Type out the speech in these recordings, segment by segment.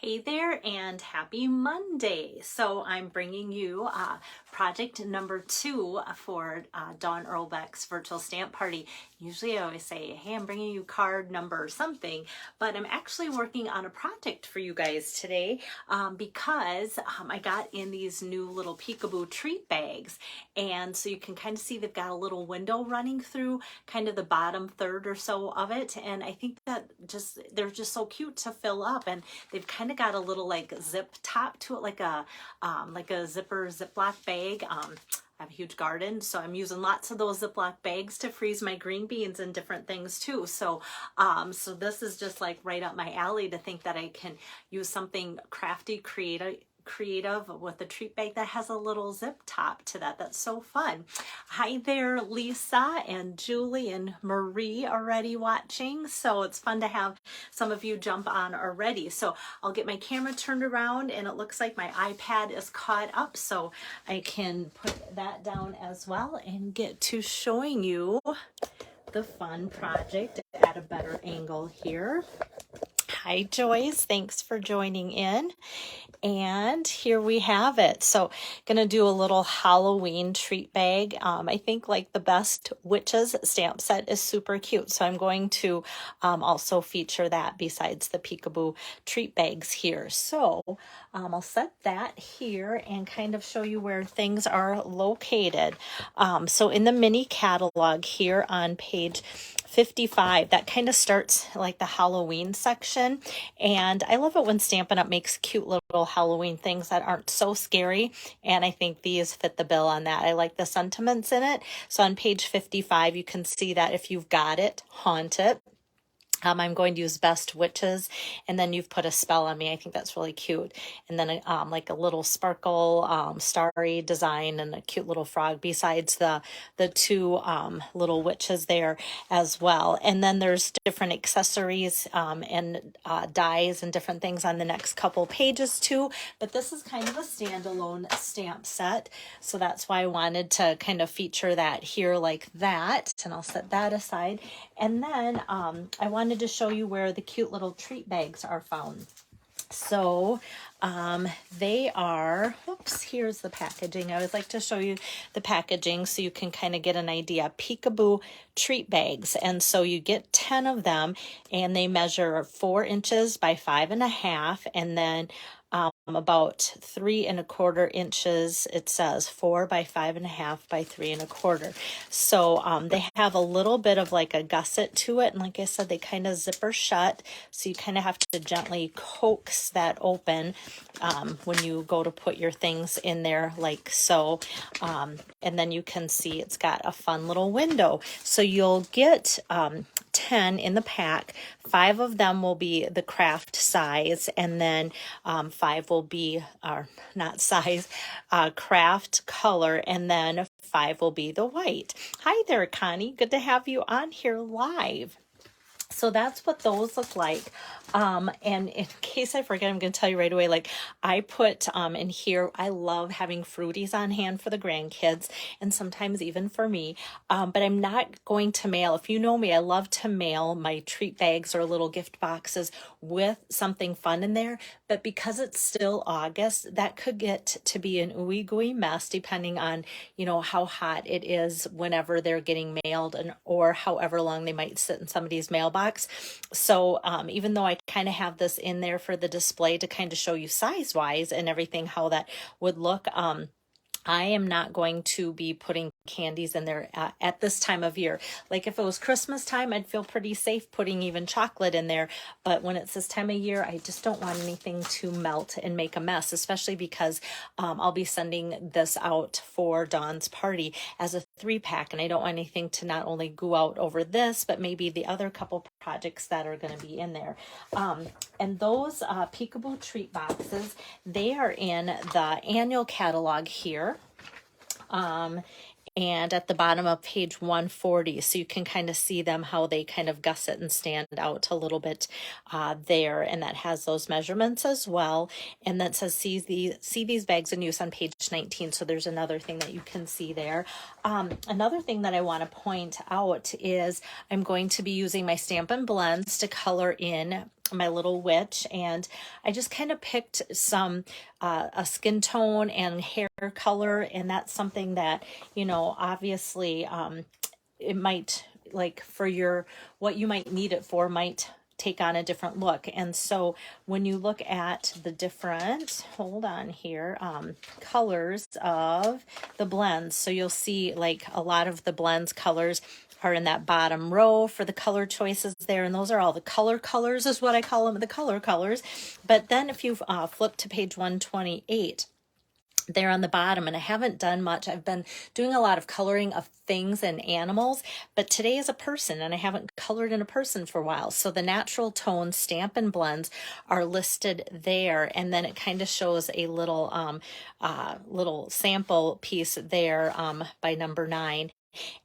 Hey there and happy Monday. So I'm bringing you project number 2 for Dawn Earlbeck's virtual stamp party. Usually I always say, hey, I'm bringing you card number something, but I'm actually working on a project for you guys today because I got in these new little Peekaboo treat bags. And so you can kind of see they've got a little window running through kind of the bottom third or so of it. And I think that they're just so cute to fill up, and they've kind of got a little like zip top to it, like a zipper Ziploc bag. I have a huge garden, so I'm using lots of those Ziploc bags to freeze my green beans and different things too. So this is just like right up my alley to think that I can use something crafty, creative with a treat bag that has a little zip top to that. That's so fun. Hi there, Lisa and Julie and Marie already watching. So it's fun to have some of you jump on already. So I'll get my camera turned around, and it looks like my iPad is caught up, so I can put that down as well and get to showing you the fun project at a better angle here. Hi Joyce, thanks for joining in. And here we have it. So gonna do a little Halloween treat bag. I think like the Best Witches stamp set is super cute. So I'm going to also feature that besides the Peekaboo treat bags here. So I'll set that here and kind of show you where things are located. So in the mini catalog here on page 55, that kind of starts like the Halloween section, and I love it when Stampin' Up makes cute little Halloween things that aren't so scary, and I think these fit the bill on that. I like the sentiments in it. So on page 55 you can see that if you've got it, haunt it. I'm going to use Best Witches, and then you've put a spell on me. I think that's really cute. And then like a little sparkle starry design and a cute little frog besides the two little witches there as well. And then there's different accessories and dies and different things on the next couple pages too. But this is kind of a standalone stamp set, so that's why I wanted to kind of feature that here like that. And I'll set that aside. And then I wanted to show you where the cute little treat bags are found. So they are, oops, here's the packaging. I always like to show you the packaging so you can kind of get an idea. Peekaboo treat bags. And so you get 10 of them, and they measure 4 inches by 5.5, and then about 3 1/4 inches. It says 4 by 5.5 by 3 1/4. So they have a little bit of like a gusset to it, and like I said, they kind of zipper shut, so you kind of have to gently coax that open when you go to put your things in there like so. And then you can see it's got a fun little window. So you'll get 10 in the pack. 5 of them will be the craft size, and then 5 will be, not size, craft color, and then 5 will be the white. Hi there, Connie. Good to have you on here live. So that's what those look like. And in case I forget, I'm going to tell you right away, like I put in here, I love having fruities on hand for the grandkids and sometimes even for me. But I'm not going to mail. If you know me, I love to mail my treat bags or little gift boxes with something fun in there. But because it's still August, that could get to be an ooey gooey mess depending on, you know, how hot it is whenever they're getting mailed, and or however long they might sit in somebody's mailbox. So even though I kind of have this in there for the display to kind of show you size wise and everything how that would look, I am not going to be putting candies in there at this time of year. Like if it was Christmas time, I'd feel pretty safe putting even chocolate in there. But when it's this time of year, I just don't want anything to melt and make a mess, especially because I'll be sending this out for Dawn's party as a 3-pack. And I don't want anything to not only go out over this, but maybe the other couple projects that are going to be in there. And those Peekaboo treat boxes, they are in the annual catalog here. And at the bottom of page 140, so you can kind of see them, how they kind of gusset and stand out a little bit there, and that has those measurements as well. And that says see these bags in use on page 19, so there's another thing that you can see there. Another thing that I want to point out is I'm going to be using my Stampin' Blends to color in my little witch, and I just kind of picked some a skin tone and hair color, and that's something that, you know, obviously it might, like, for your, what you might need it for might take on a different look. And so when you look at the different, hold on here, colors of the blends, so you'll see like a lot of the blends colors are in that bottom row for the color choices there, and those are all the colors is what I call them, the color colors. But then if you flip to page 128, there on the bottom, and I haven't done much. I've been doing a lot of coloring of things and animals, but today is a person, and I haven't colored in a person for a while. So the natural tone stamp and blends are listed there, and then it kind of shows a little little sample piece there by number 9.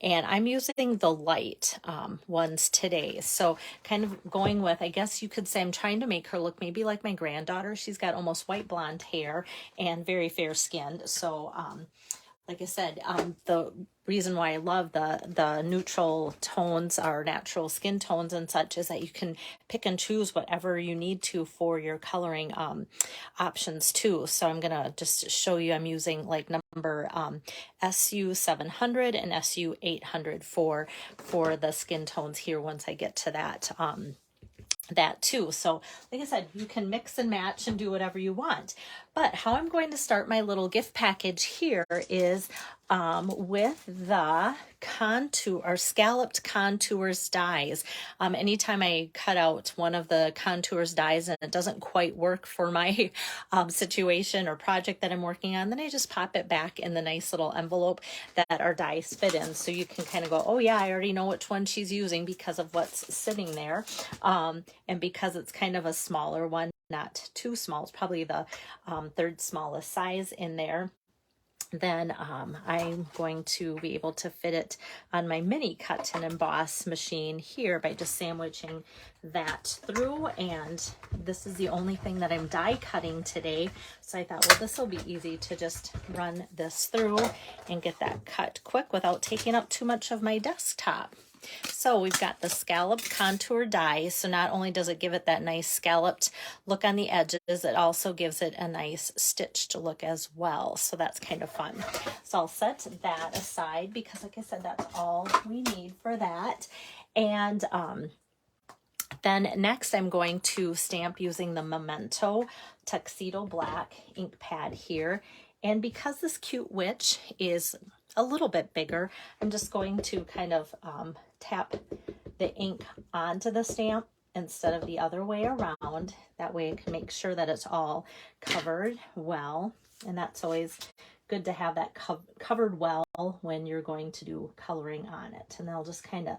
And I'm using the light ones today. So kind of going with, I guess you could say, I'm trying to make her look maybe like my granddaughter. She's got almost white blonde hair and very fair skinned. So like I said, the reason why I love the neutral tones or natural skin tones and such is that you can pick and choose whatever you need to for your coloring options too. So I'm gonna just show you, I'm using like number SU 700 and SU 800 for the skin tones here once I get to that too. So like I said, you can mix and match and do whatever you want. But how I'm going to start my little gift package here is with the contour or scalloped contours dies. Anytime I cut out one of the contours dies and it doesn't quite work for my situation or project that I'm working on, then I just pop it back in the nice little envelope that our dies fit in. So you can kind of go, oh yeah, I already know which one she's using because of what's sitting there. And because it's kind of a smaller one, not too small, it's probably the third smallest size in there, then I'm going to be able to fit it on my mini cut and emboss machine here by just sandwiching that through. And this is the only thing that I'm die cutting today. So I thought, well, this will be easy to just run this through and get that cut quick without taking up too much of my desktop. So we've got the scalloped contour die. So not only does it give it that nice scalloped look on the edges, it also gives it a nice stitched look as well. So that's kind of fun. So I'll set that aside because, like I said, that's all we need for that. And then next I'm going to stamp using the Memento Tuxedo Black ink pad here. And because this cute witch is a little bit bigger, I'm just going to kind of tap the ink onto the stamp instead of the other way around. That way I can make sure that it's all covered well. And that's always good to have that covered well when you're going to do coloring on it. And I'll just kind of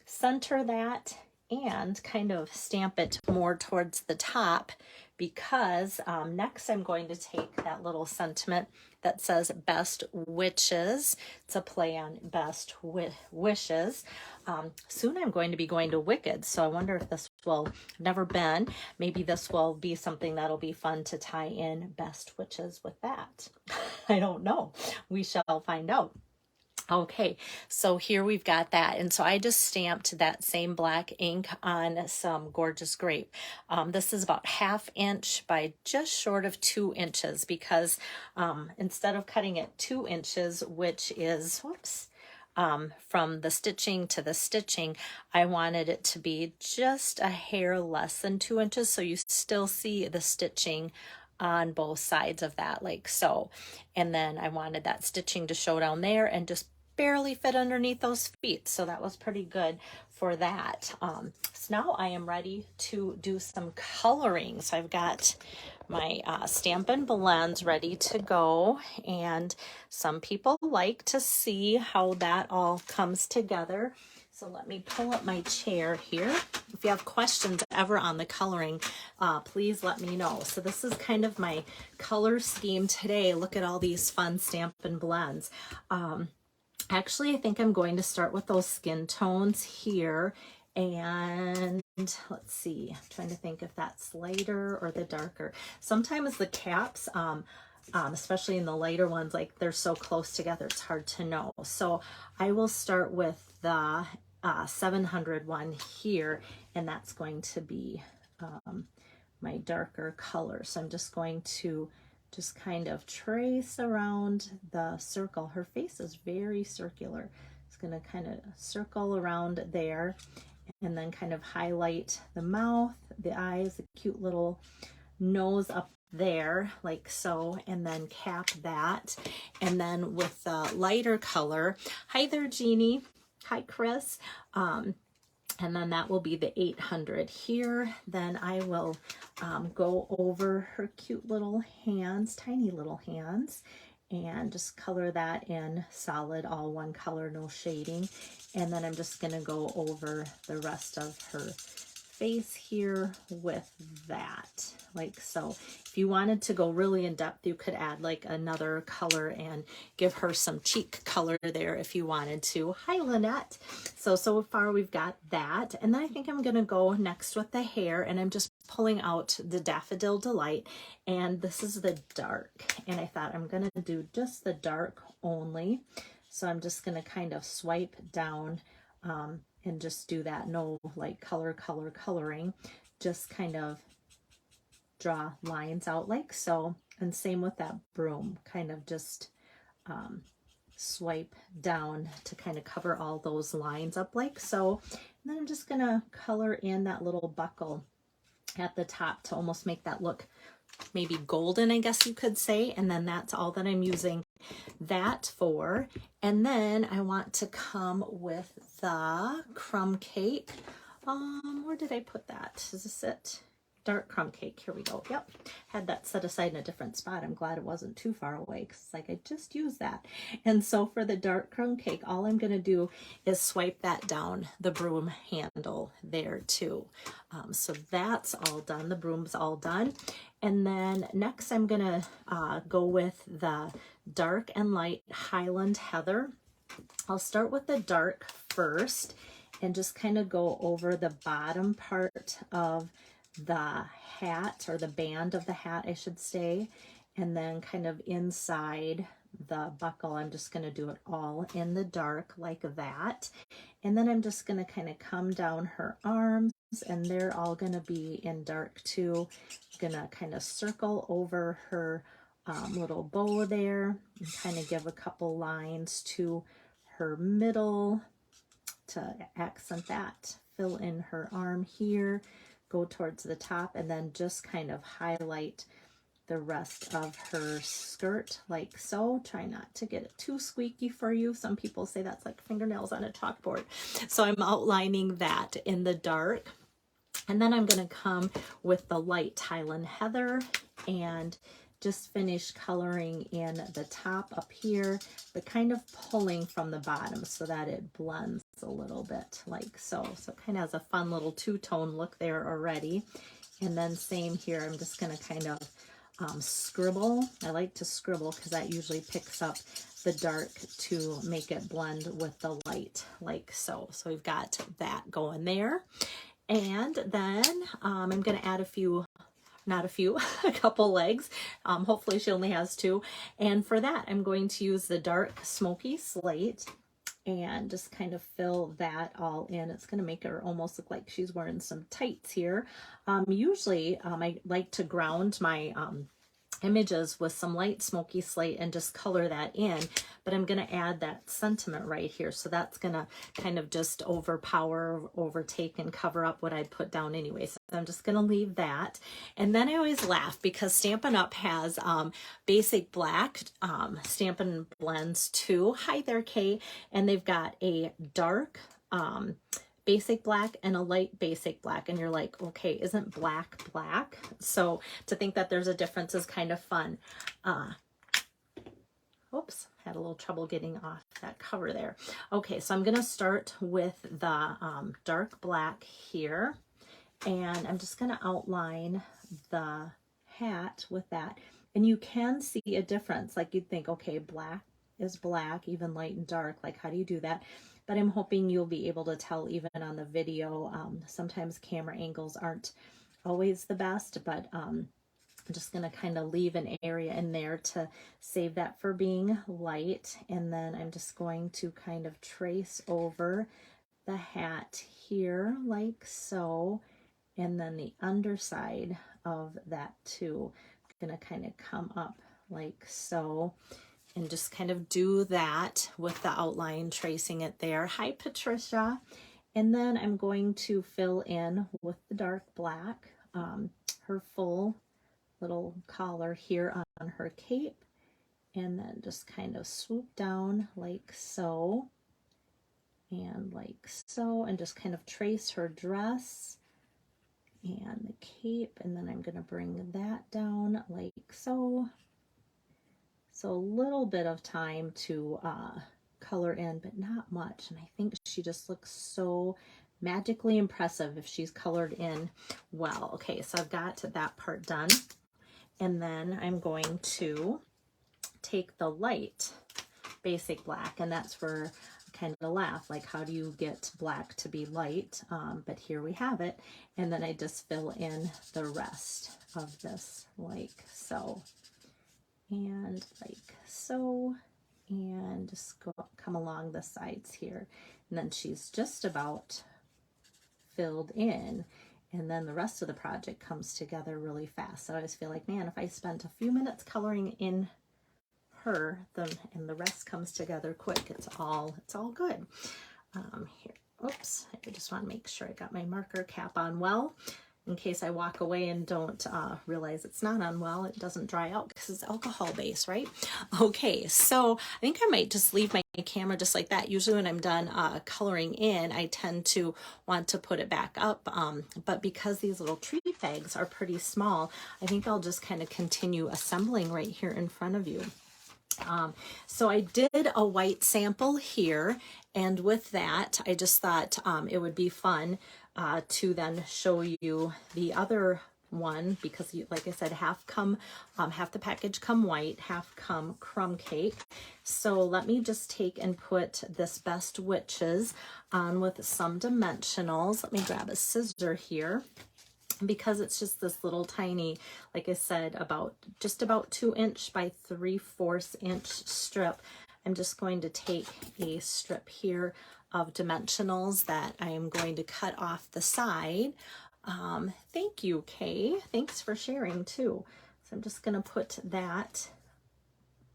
center that and kind of stamp it more towards the top, because next I'm going to take that little sentiment that says best witches. It's a play on best wishes. Soon I'm going to be going to Wicked, so I wonder if this will, never been, maybe this will be something that'll be fun to tie in best witches with that. I don't know. We shall find out. Okay, so here we've got that. And so I just stamped that same black ink on some gorgeous grape. This is about 1/2 inch by just short of 2 inches, because instead of cutting it 2 inches, which is, whoops, from the stitching to the stitching, I wanted it to be just a hair less than 2 inches. So you still see the stitching on both sides of that, like so. And then I wanted that stitching to show down there and just barely fit underneath those feet. So that was pretty good for that. So now I am ready to do some coloring. So I've got my Stampin' Blends ready to go. And some people like to see how that all comes together. So let me pull up my chair here. If you have questions ever on the coloring, please let me know. So this is kind of my color scheme today. Look at all these fun Stampin' Blends. Actually, I think I'm going to start with those skin tones here. And let's see, I'm trying to think if that's lighter or the darker. Sometimes the caps, especially in the lighter ones, like they're so close together, it's hard to know. So I will start with the 700 one here, and that's going to be my darker color. So I'm just going to just kind of trace around the circle. Her face is very circular. It's going to kind of circle around there and then kind of highlight the mouth, the eyes, the cute little nose up there like so, and then cap that. And then with the lighter color, hi there Jeannie, hi Chris, and then that will be the 800 here. Then I will go over her cute little hands, tiny little hands, and just color that in solid, all one color, no shading. And then I'm just gonna go over the rest of her face here with that, like so. If you wanted to go really in depth, you could add like another color and give her some cheek color there if you wanted to. Hi Lynette. So far we've got that, and then I think I'm gonna go next with the hair, and I'm just pulling out the Daffodil Delight, and this is the dark, and I thought I'm gonna do just the dark only. So I'm just gonna kind of swipe down and just do that, no like coloring, just kind of draw lines out like so. And same with that broom, kind of just swipe down to kind of cover all those lines up like so. And then I'm just gonna color in that little buckle at the top to almost make that look maybe golden, I guess you could say. And then that's all that I'm using that for. And then I want to come with the crumb cake. Where did I put that? Is this it? Dark crumb cake. Here we go. Yep. Had that set aside in a different spot. I'm glad it wasn't too far away because it's like I just used that. And so for the dark crumb cake, all I'm going to do is swipe that down the broom handle there too. So that's all done. The broom's all done. And then next I'm going to go with the dark and light Highland Heather. I'll start with the dark first and just kind of go over the bottom part of the hat, or the band of the hat I should say, and then kind of inside the buckle I'm just going to do it all in the dark like that. And then I'm just going to kind of come down her arms, and they're all going to be in dark too. I'm going to kind of circle over her little bow there and kind of give a couple lines to her middle to accent that. Fill in her arm here, go towards the top, and then just kind of highlight the rest of her skirt like so. Try not to get it too squeaky for you. Some people say that's like fingernails on a chalkboard. So I'm outlining that in the dark. And then I'm going to come with the light Highland Heather and just finish coloring in the top up here, but kind of pulling from the bottom so that it blends a little bit like so. So it kind of has a fun little two-tone look there already. And then same here, I'm just going to kind of scribble. I like to scribble because that usually picks up the dark to make it blend with the light like so. So we've got that going there. And then I'm going to add a couple legs. Hopefully she only has two. And for that, I'm going to use the dark smoky slate and just kind of fill that all in. It's going to make her almost look like she's wearing some tights here. Usually I like to ground my images with some light smoky slate and just color that in, but I'm going to add that sentiment right here, so that's going to kind of just overtake and cover up what I put down anyway. So I'm just going to leave that. And then I always laugh because Stampin' Up! Has basic black Stampin' Blends too. Hi there, Kay. And they've got a dark basic black and a light basic black, and you're like, okay, isn't black black? So to think that there's a difference is kind of fun. Oops, had a little trouble getting off that cover there. Okay, so I'm gonna start with the dark black here, and I'm just gonna outline the hat with that. And you can see a difference, like you'd think, okay, black is black, even light and dark, like how do you do that? But I'm hoping you'll be able to tell even on the video. Sometimes camera angles aren't always the best, but I'm just going to kind of leave an area in there to save that for being light. And then I'm just going to kind of trace over the hat here like so. and then the underside of that too. I'm gonna kind of come up like so, and just kind of do that with the outline, tracing it there. Hi, Patricia. And then I'm going to fill in with the dark black, her full little collar here on her cape, and then just kind of swoop down like so, and like so, and just kind of trace her dress and the cape, and then I'm going to bring that down like so. So a little bit of time to color in, but not much, and I think she just looks so magically impressive if she's colored in well. Okay, so I've got that part done, and then I'm going to take the light basic black, and that's where I kind of laugh, like how do you get black to be light? But here we have it, and then I just fill in the rest of this like so, and like so, and just come along the sides here, and then she's just about filled in, and then the rest of the project comes together really fast. So I always feel like, man, if I spent a few minutes coloring in her, and the rest comes together quick, it's all good. Here, oops, I just want to make sure I got my marker cap on well, in case I walk away and don't realize it's not on well. It doesn't dry out because it's alcohol based, right? Okay, so I think I might just leave my camera just like that. Usually when I'm done coloring in, I tend to want to put it back up, but because these little tree pegs are pretty small, I think I'll just kind of continue assembling right here in front of you. So I did a white sample here, and with that, I just thought it would be fun to then show you the other one, because like I said, half the package come white, half come crumb cake. So let me just take and put this Best Witches on with some dimensionals. Let me grab a scissor here, because it's just this little tiny, like I said, just about 2" by 3/4 inch strip. I'm just going to take a strip here of dimensionals that I am going to cut off the side. Thank you, Kay. Thanks for sharing too. So I'm just going to put that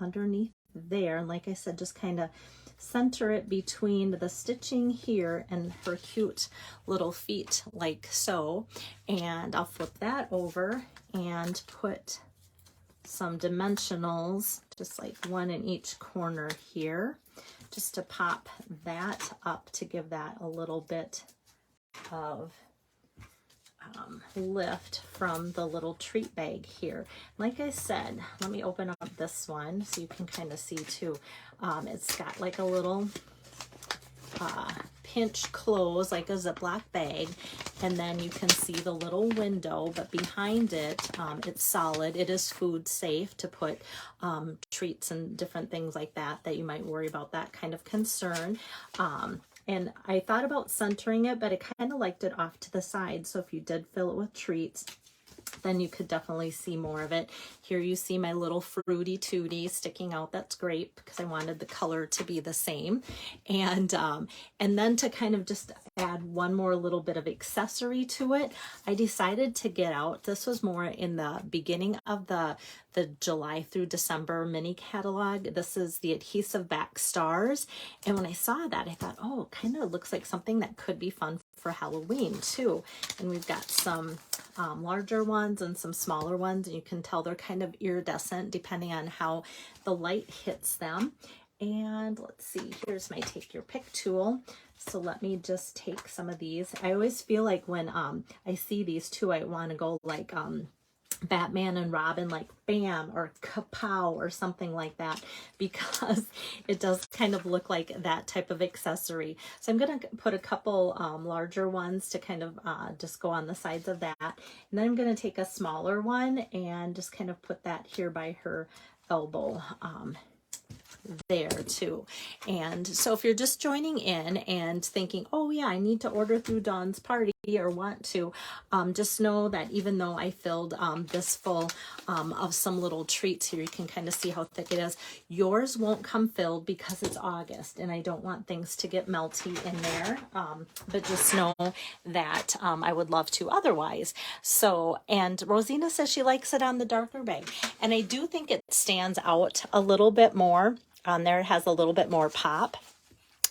underneath there, and like I said, just kind of center it between the stitching here and her cute little feet like so. And I'll flip that over and put some dimensionals, just like one in each corner here, just to pop that up to give that a little bit of lift from the little treat bag here. Like I said, let me open up this one so you can kind of see too. It's got like a little pinch close, like a Ziploc bag, and then you can see the little window, but behind it, it's solid. It is food safe to put treats and different things like that you might worry about that kind of concern. And I thought about centering it, but I kind of liked it off to the side. So if you did fill it with treats, then you could definitely see more of it. Here you see my little fruity tootie sticking out. That's great, because I wanted the color to be the same. And then to kind of just add one more little bit of accessory to it, I decided to get out. This was more in the beginning of the July through December mini catalog. This is the Adhesive back stars. And when I saw that, I thought, oh, it kind of looks like something that could be fun for Halloween too. And we've got some larger ones and some smaller ones, and you can tell they're kind of iridescent depending on how the light hits them. And let's see, here's my take your pick tool. So let me just take some of these. I always feel like when I see these too, I want to go like Batman and Robin, like bam or kapow or something like that, because it does kind of look like that type of accessory. So I'm going to put a couple larger ones to kind of just go on the sides of that. And then I'm going to take a smaller one and just kind of put that here by her elbow there too. And so if you're just joining in and thinking, oh yeah, I need to order through Dawn's Party, or want to, just know that even though I filled this full of some little treats here, you can kind of see how thick it is. Yours won't come filled because it's August and I don't want things to get melty in there. But just know that I would love to otherwise. So, and Rosina says she likes it on the darker bag. And I do think it stands out a little bit more on there. It has a little bit more pop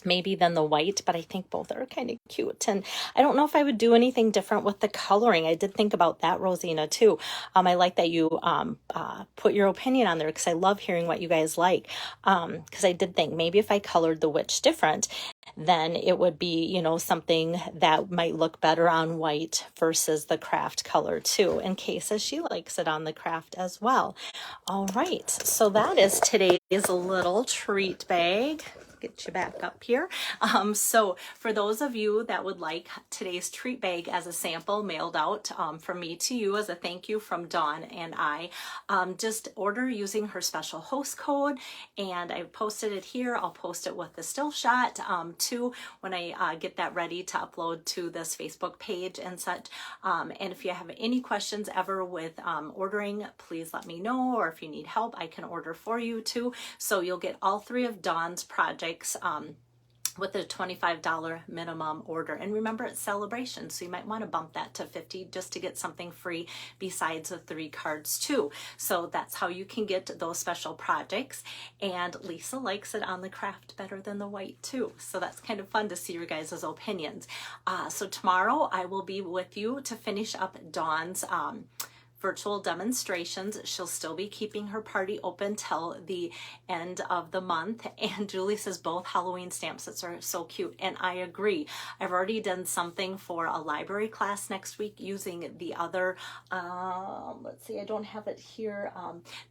maybe than the white, but I think both are kind of cute. And I don't know if I would do anything different with the coloring. I did think about that, Rosina, too. I like that you put your opinion on there because I love hearing what you guys like. Because I did think maybe if I colored the witch different, then it would be, you know, something that might look better on white versus the craft color too, in case as she likes it on the craft as well. All right, so that is today's little treat bag. Get you back up here. So for those of you that would like today's treat bag as a sample mailed out from me to you as a thank you from Dawn and I, just order using her special host code, and I posted it here. I'll post it with the still shot too when I get that ready to upload to this Facebook page and such. And if you have any questions ever with ordering, please let me know, or if you need help, I can order for you too. So you'll get all three of Dawn's projects with a $25 minimum order. And remember, it's celebration, so you might want to bump that to $50 just to get something free besides the 3 cards too. So that's how you can get those special projects. And Lisa likes it on the craft better than the white too. So that's kind of fun to see your guys' opinions. So tomorrow I will be with you to finish up Dawn's virtual demonstrations. She'll still be keeping her party open till the end of the month. And Julie says both Halloween stamp sets are so cute. And I agree. I've already done something for a library class next week using the other, let's see, I don't have it here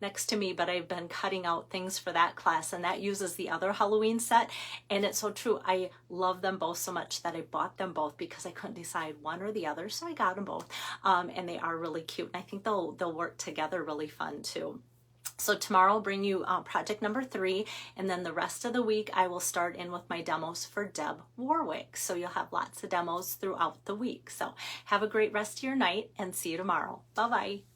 next to me, but I've been cutting out things for that class, and that uses the other Halloween set. And it's so true. I love them both so much that I bought them both because I couldn't decide one or the other. So I got them both. And they are really cute. And I think they'll work together really fun too. So tomorrow I'll bring you project number 3, and then the rest of the week I will start in with my demos for Deb Warwick. So you'll have lots of demos throughout the week. So have a great rest of your night and see you tomorrow. Bye-bye.